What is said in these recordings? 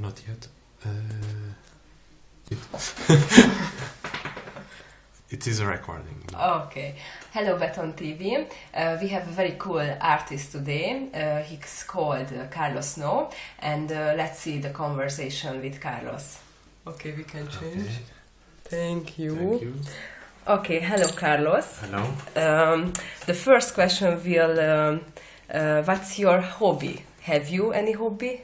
Not yet. It is a recording. Okay. Hello, Beton TV. We have a very cool artist today. He's called Carlos Snow, and let's see the conversation with Carlos. Okay, we can change. Okay. Thank you. Thank you. Okay, hello, Carlos. Hello. The first question will, what's your hobby? Have you any hobby?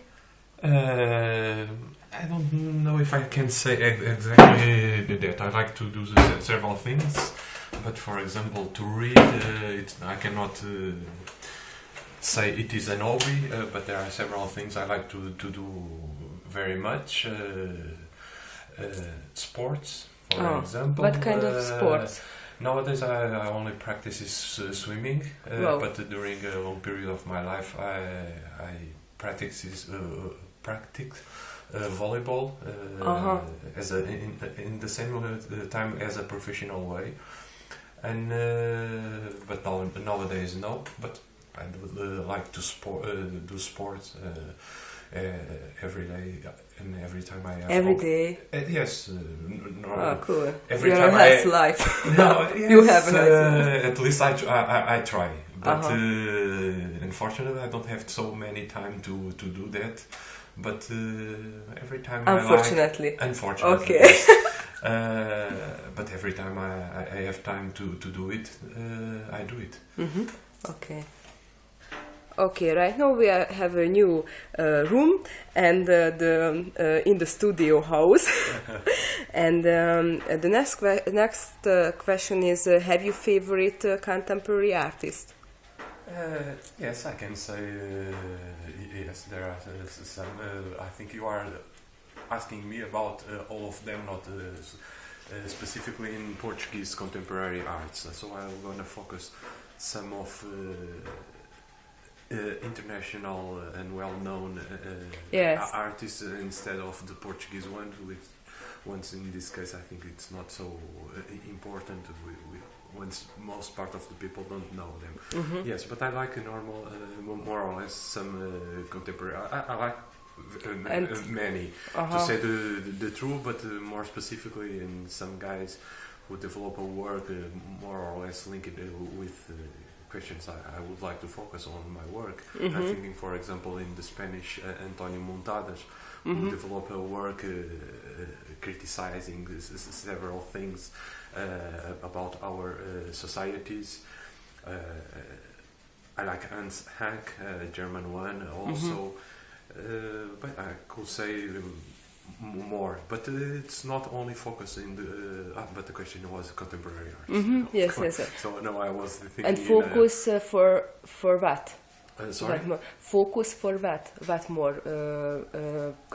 I don't know if I can say exactly that. I like to do several things, but for example, to read, I cannot say it is an hobby, but there are several things I like to do very much. Sports, for example. What kind of sports? Nowadays I only practice swimming, Wow. but during a long period of my life I practice volleyball as in the same time as a professional way, and but nowadays no. But I like to do sports every day and every time I have Every day? Yes. Oh, cool. Every You're time a nice life. No, yes, You have a nice life. at least I try, but unfortunately I don't have so many time to do that. But every time Unfortunately. Unfortunately. Okay. Yes. But every time I have time to do it, I do it. Mm-hmm. Okay. Okay, right now we have a new room and in the studio house. And the next question is: have you favorite contemporary artist? Yes, I can say yes. There are some. I think you are asking me about all of them, not specifically in Portuguese contemporary arts. So I'm going to focus some of international and well-known Yes. artists instead of the Portuguese ones. Once in this case, I think it's not so important. Once most part of the people don't know them. Mm-hmm. Yes, but I like normal, more or less some contemporary. I like many. To say the truth, but more specifically, in some guys who develop a work more or less linked with questions I would like to focus on my work. Mm-hmm. I'm thinking, for example, in the Spanish Antonio Montadas, who develop a work criticizing several things about our societies. I like Hans Hank, German one also, but I could say more. But it's not only focused in the. But the question was contemporary art. Mm-hmm. Yes, yes. So no, I was thinking. And focus for what? Sorry. Focus for what? What more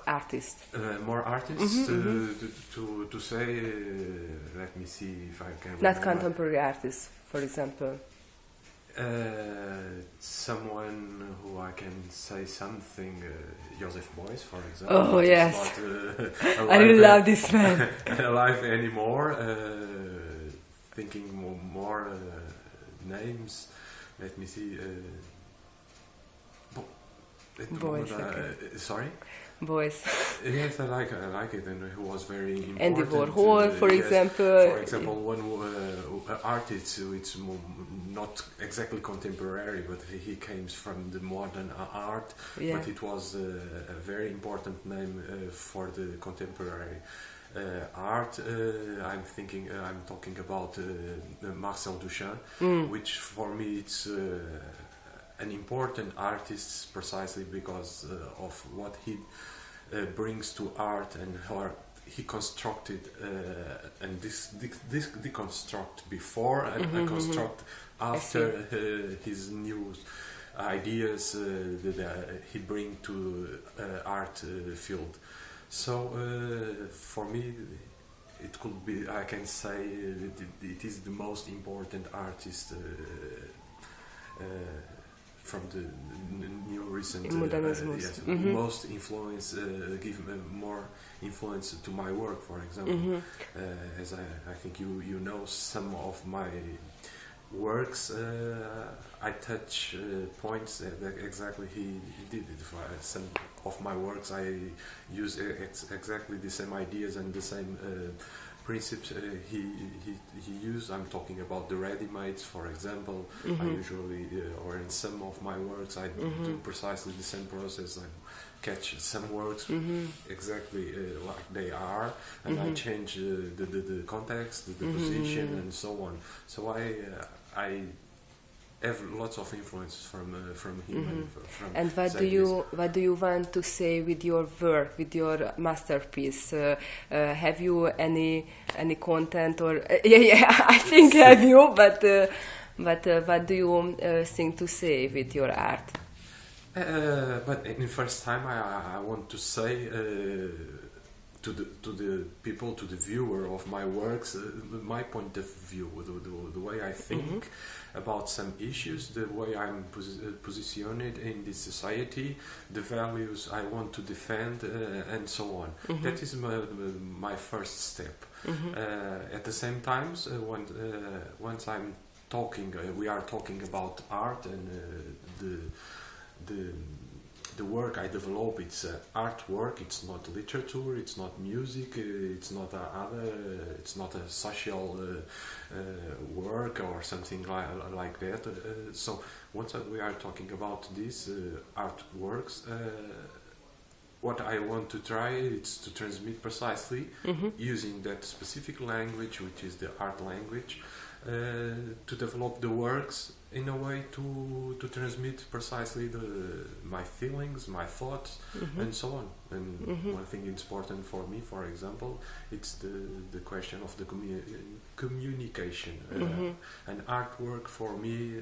artists? More artists to say. Let me see if I can. Not contemporary artists, for example. Someone who I can say something. Joseph Beuys, for example. Oh yes. Not, I really love this man. alive anymore. Thinking more names. Let me see. Beuys, sorry? Beuys. Yes, I like it, and who was very important. Andy Warhol, for example. For example, one artist who it's not exactly contemporary, but he came from the modern art. Yeah. But it was a very important name for the contemporary art. I'm talking about Marcel Duchamp, which for me it's. An important artist precisely because of what he brings to art and how he constructed and this deconstruct before and construct after his new ideas that he bring to art field. So for me it could be, I can say it is the most important artist from the new recent yes, most influence give more influence to my work, for example. As I think you know some of my works, I touch points that exactly he did it. For some of my works, I use exactly the same ideas and the same principles he used. I'm talking about the ready-mades, for example. I usually, or in some of my works, I do precisely the same process. I catch some words exactly like they are, and I change the context, the position, and so on. So I have lots of influence from him. And what do you want to say with your work, with your masterpiece? Have you any content or I think have you, but what do you think to say with your art? But in the first time, I want to say to the people, to the viewer of my works, my point of view, the way I think about some issues, the way I'm positioned in this society, the values I want to defend, and so on. That is my first step. At the same time, once I'm talking, we are talking about art and the work I develop, it's artwork. It's not literature. It's not music. It's not it's not a social work or something like that. So once we are talking about these artworks, what I want to try is to transmit precisely using that specific language, which is the art language, to develop the works in a way to transmit precisely my feelings, my thoughts, and so on. And one thing important for me, for example, it's the question of the communication. And artwork for me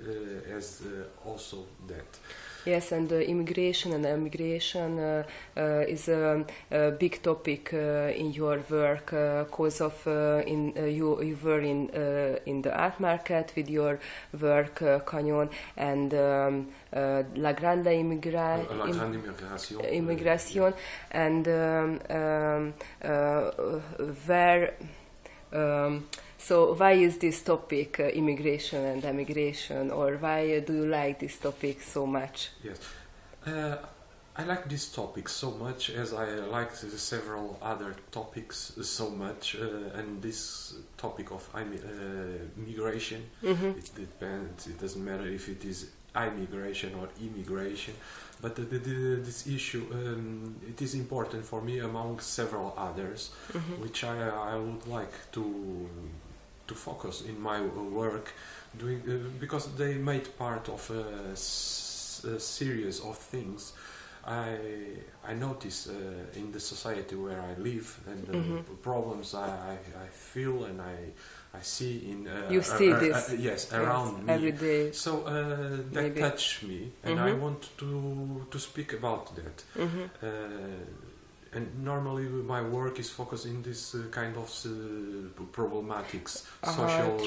has also that. Yes, and immigration and emigration is a big topic in your work, because of you were in the art market with your work, Canyon, and La Grande Immigration, and where. So why is this topic, immigration and emigration, or why do you like this topic so much? Yes, I like this topic so much as I like several other topics so much, and this topic of migration, it depends, it doesn't matter if it is immigration or immigration, but this issue, it is important for me among several others, which I would like to focus in my work, doing because they made part of a series of things I notice in the society where I live, and the problems I feel and I see in you see this yes around me every day. So that touched me, and I want to speak about that. And normally my work is focused in this kind of problematics, social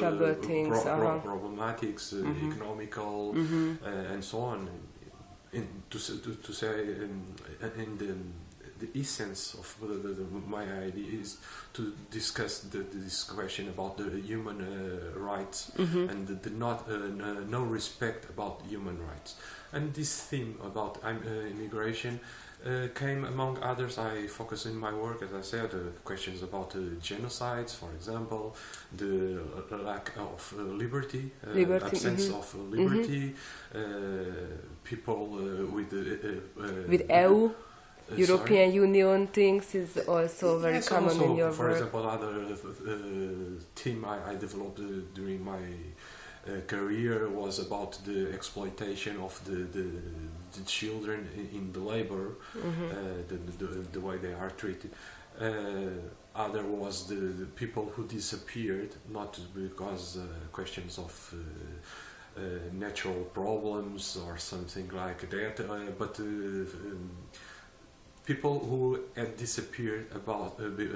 problematics, economical, and so on. To say in the essence of my idea is to discuss this question about the human rights and the no respect about human rights. And this theme about immigration came among others. I focus in my work, as I said, questions about genocides, for example, the lack of liberty, absence of liberty, people with EU, European Union things is also very common also, in your work. For example, other theme I developed during my career was about the exploitation of the children in the labor, the way they are treated. Other was the people who disappeared, not because questions of natural problems or something like that, but people who had disappeared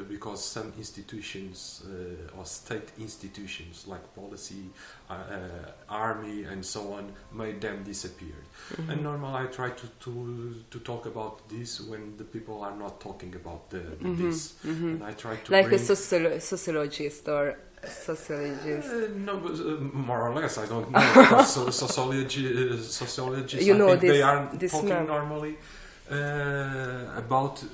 because some institutions or state institutions like policy, army and so on made them disappear. And normally I try to talk about this when the people are not talking about this. And I try to like a sociologist or sociologist? No, but, more or less. I don't know. Sociologists. You know, I think they are this talking man. normally about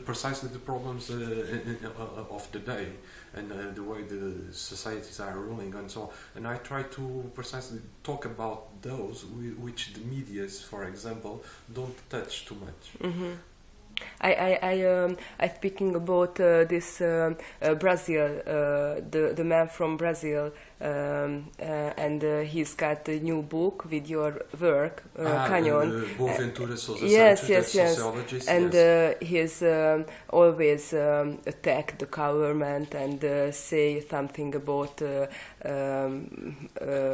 precisely the problems of the day and the way the societies are ruling and so on. And I try to precisely talk about those which the medias, for example, don't touch too much. Mm-hmm. I'm speaking about this Brazil, the man from Brazil, and he's got a new book with your work, Canyon. Boaventura Sousa Yes, Santos, yes, sociologist, and yes. he's always attack the government and say something about.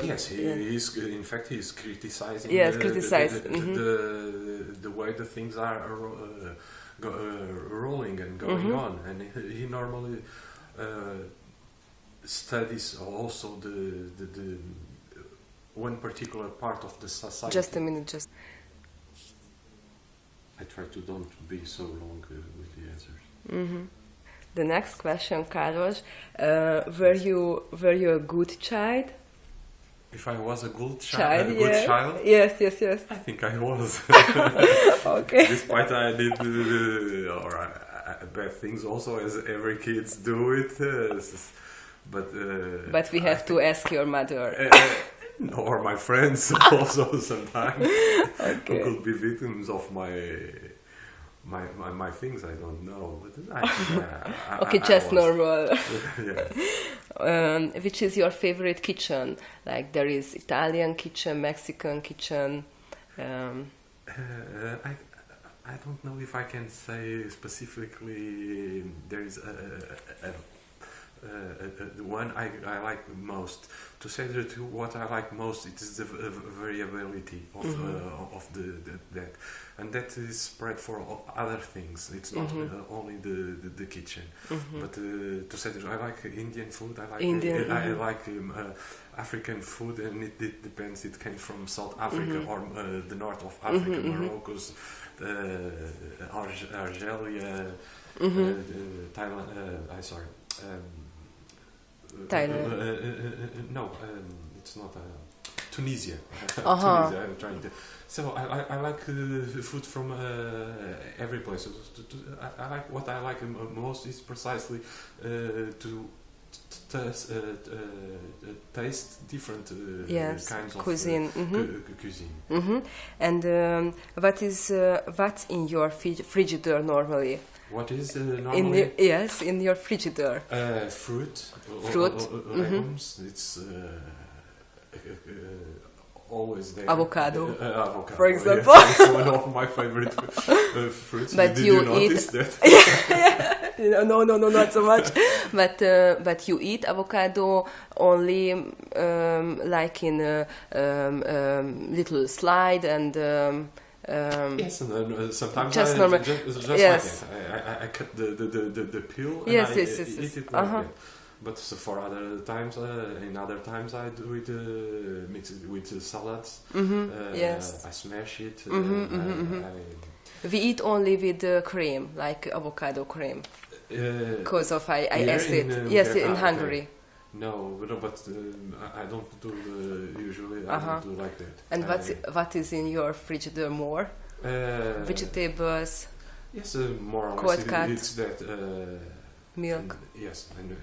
Yes, he's in fact he's criticizing. Yes, the way the things are rolling and going on, and he normally studies also the one particular part of the society. Just a minute, just. I try to don't be so long with the answers. Mm-hmm. The next question, Carlos, were you a good child? If I was a good child, yeah. child? Yes. I think I was. Okay. Despite I did bad things also, as every kids do it. But we have to ask your mother. Or my friends also sometimes. Okay. Who could be victims of my things. I don't know. But Okay, just normal. Yeah. Which is your favorite kitchen? Like there is Italian kitchen, Mexican kitchen. I don't know if I can say specifically. There is the one I like most. To say the truth, what I like most, it is the variability of that, and that is spread for other things. It's not only the kitchen, but to say the truth, I like Indian food. I like African food, and it depends. It came from South Africa or the north of Africa, Morocco's, Algeria, Thailand. Thailand. No, it's not Tunisia. Tunisia. I'm trying to. So I like food from every place. I like what I like most is precisely to taste different kinds of cuisine. Cuisine. And what's in your frigidaire normally? What is normally? In your frigidaire. Fruit. Legumes. It's always there. Avocado. Avocado, for example. Yes, it's one of my favorite fruits. But Did you notice eat that? No, not so much. But you eat avocado only like in a little slide and. Yes, and sometimes just just yes. like that. I cut the peel and yes, I yes, eat it like that. But for other times, in other times I do it mix it with salads. Yes. I smash it. We eat only with cream, like avocado cream. Because of I ate it. Yes, in Hungary. Okay. No, but I don't do usually. I don't do like that. And what is in your frigidaire more? Vegetables. Yes, more or less. It's that. Milk. Yes, and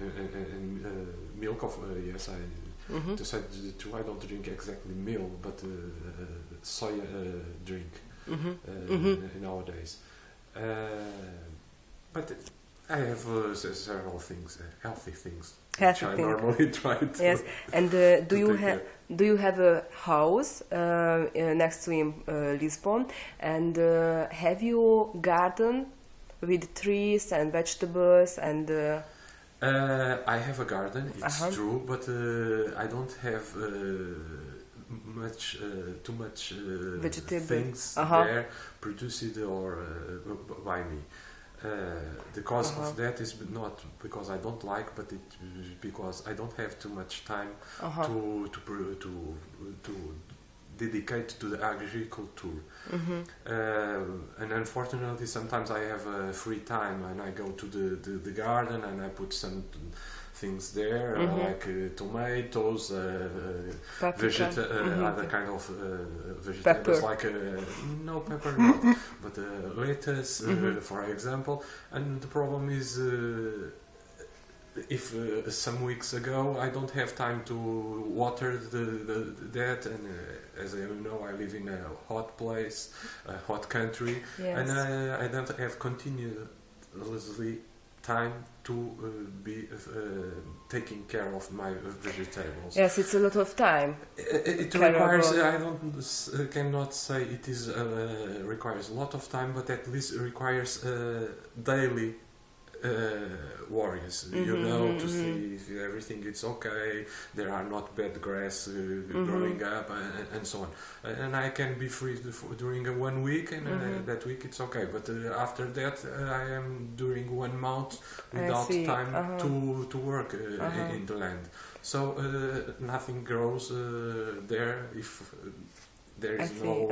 milk of yes. To say the truth, I don't drink exactly milk, but soya drink nowadays. But I have several things, healthy things. Which I normally try to. Yes, and do you have a house next to in Lisbon? And have you garden with trees and vegetables and? I have a garden. It's true, but I don't have too much things there produced or by me. The cause of that is not because I don't like, but it because I don't have too much time to dedicate to the agriculture. And unfortunately, sometimes I have free time and I go to the garden and I put some things there, like tomatoes, Paprika. other kind of vegetables, Pepper. like no pepper, not, but lettuce, for example. And the problem is, if some weeks ago I don't have time to water that, and as you know, I live in a hot place, a hot country, and I don't have continuously time to be taking care of my vegetables. Yes, it's a lot of time. It requires. Cannot say it is requires a lot of time, but at least it requires daily worries. You know, to see if everything is okay. There are not bad grass growing up, and so on. And I can be free during 1 week, and that week it's okay. But after that, I am during 1 month without time to work in the land. So nothing grows there if there is no.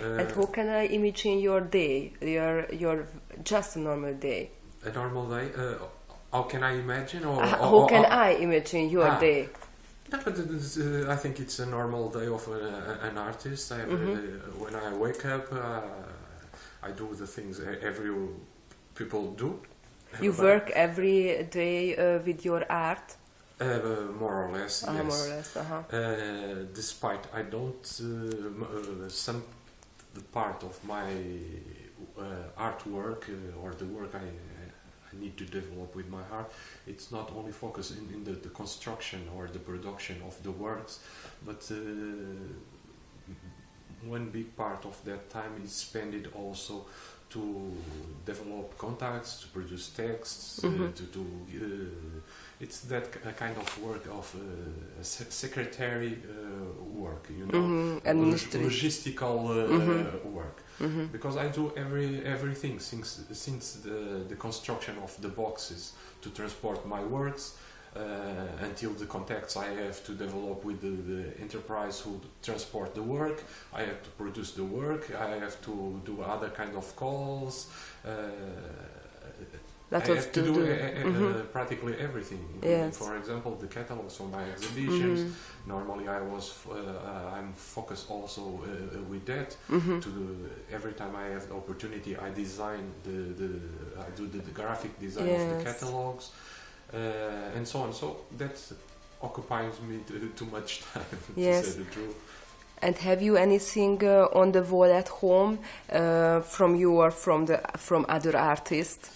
And how can I imagine your day? Your just a normal day. A normal day. How can I imagine? How can I imagine your day? No, but I think it's a normal day of an artist. When I wake up, I do the things every people do. You work every day with your art? More or less, yes. More or less, despite I don't, some part of my artwork or the work I need to develop with my art, it's not only focused in the construction or the production of the works, but one big part of that time is spent also to develop contacts, to produce texts, it's that kind of work of secretary work, you know, logistical work. Because I do everything since the construction of the boxes to transport my works until the contacts I have to develop with the enterprise who transport the work. I have to produce the work. I have to do other kind of calls. I have to do practically everything. Yes. For example, the catalogs for my exhibitions. Normally, I'm focused also with that. Every time I have the opportunity, I design I do the graphic design of the catalogs, and so on. So that occupies me too much time, to say the truth. And have you anything on the wall at home from you or from other artists?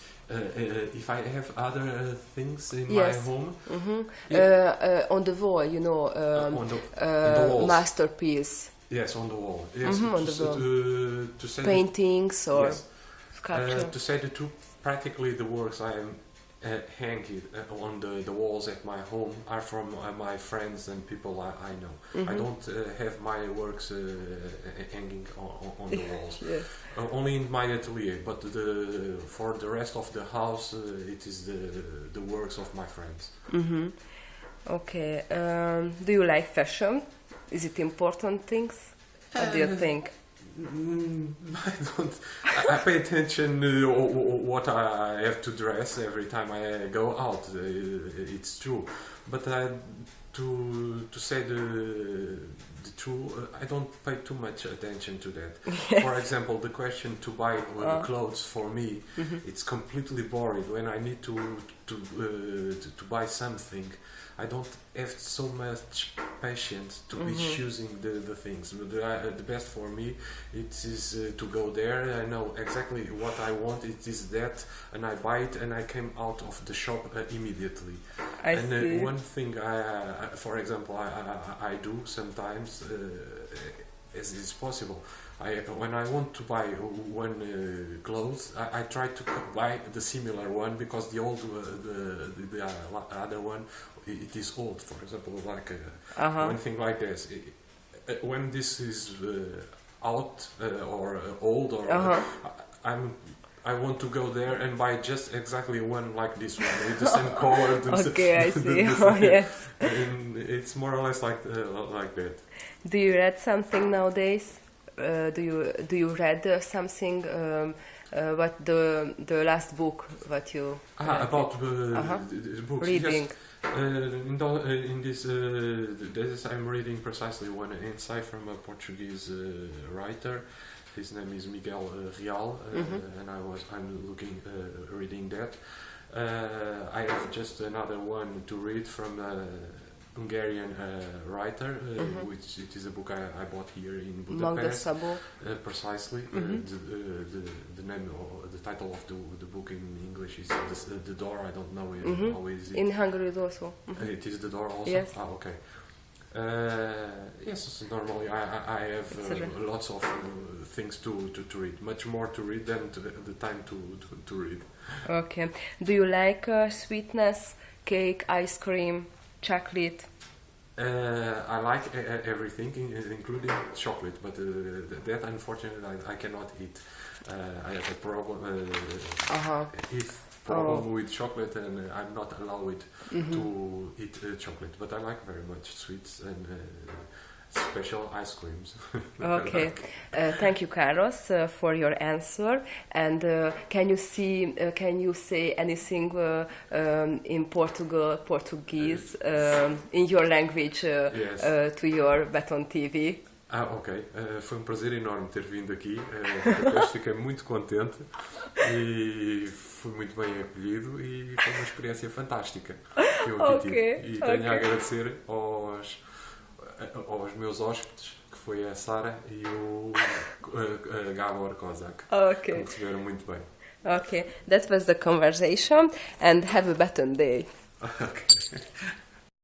If I have other things in my home, on the wall, you know, on the walls. Masterpiece. Yes, on the wall. Yes, on the wall. To say paintings or sculpture. To say the truth, practically the works I am hanging on the walls at my home are from my friends and people I know. I don't have my works hanging on the walls. Yes. Only in my atelier, but for the rest of the house, it is the works of my friends. Okay. Do you like fashion? Is it important things? What do you think? I don't. I pay attention what I have to dress every time I go out. It's true, but to say the truth, I don't pay too much attention to that. Yes. For example, the question to buy clothes for me, it's completely boring. When I need to buy something, I don't have so much patience to be choosing the things. The best for me, it is to go there. I know exactly what I want. It is that, and I buy it, and I came out of the shop immediately. I see. One thing, for example, I do sometimes, as is possible. When I want to buy one clothes, I try to buy the similar one because the old, the other one, it is old. For example, like one thing like this. When this is out or old, or I want to go there and buy just exactly one like this one with the same color. Okay, I see. Yes. And it's more or less like that. Do you read something nowadays? Do you read something what the last book what you about the books. reading. Yes. In this days I'm reading precisely one essay from a Portuguese writer. His name is Miguel Real, and I'm reading that. I have just another one to read from a Hungarian writer, which it is a book I bought here in Budapest. Precisely, the name or the title of the book in English is The Door. I don't know how is it. In Hungary also. It is The Door also. Yes. Okay. Yes, so normally I have lots of things to read, much more to read than the time to read. Okay. Do you like sweetness, cake, ice cream, chocolate? I like everything, including chocolate, but that unfortunately I cannot eat. I have a problem. Problem with chocolate, and I'm not allowed to eat chocolate. But I like very much sweets and special ice creams. Okay, thank you, Carlos, for your answer. And can you say anything in Portuguese in your language yes. to your Beton TV? Ok. Foi um prazer enorme ter vindo aqui. Depois fiquei muito contente e fui muito bem acolhido e foi uma experiência fantástica que eu aqui tive. E tenho a agradecer aos meus hóspedes, que foi a Sara e o Gabor Kozak, que me receberam muito bem. Okay, that was the conversation, and have a better day. Okay.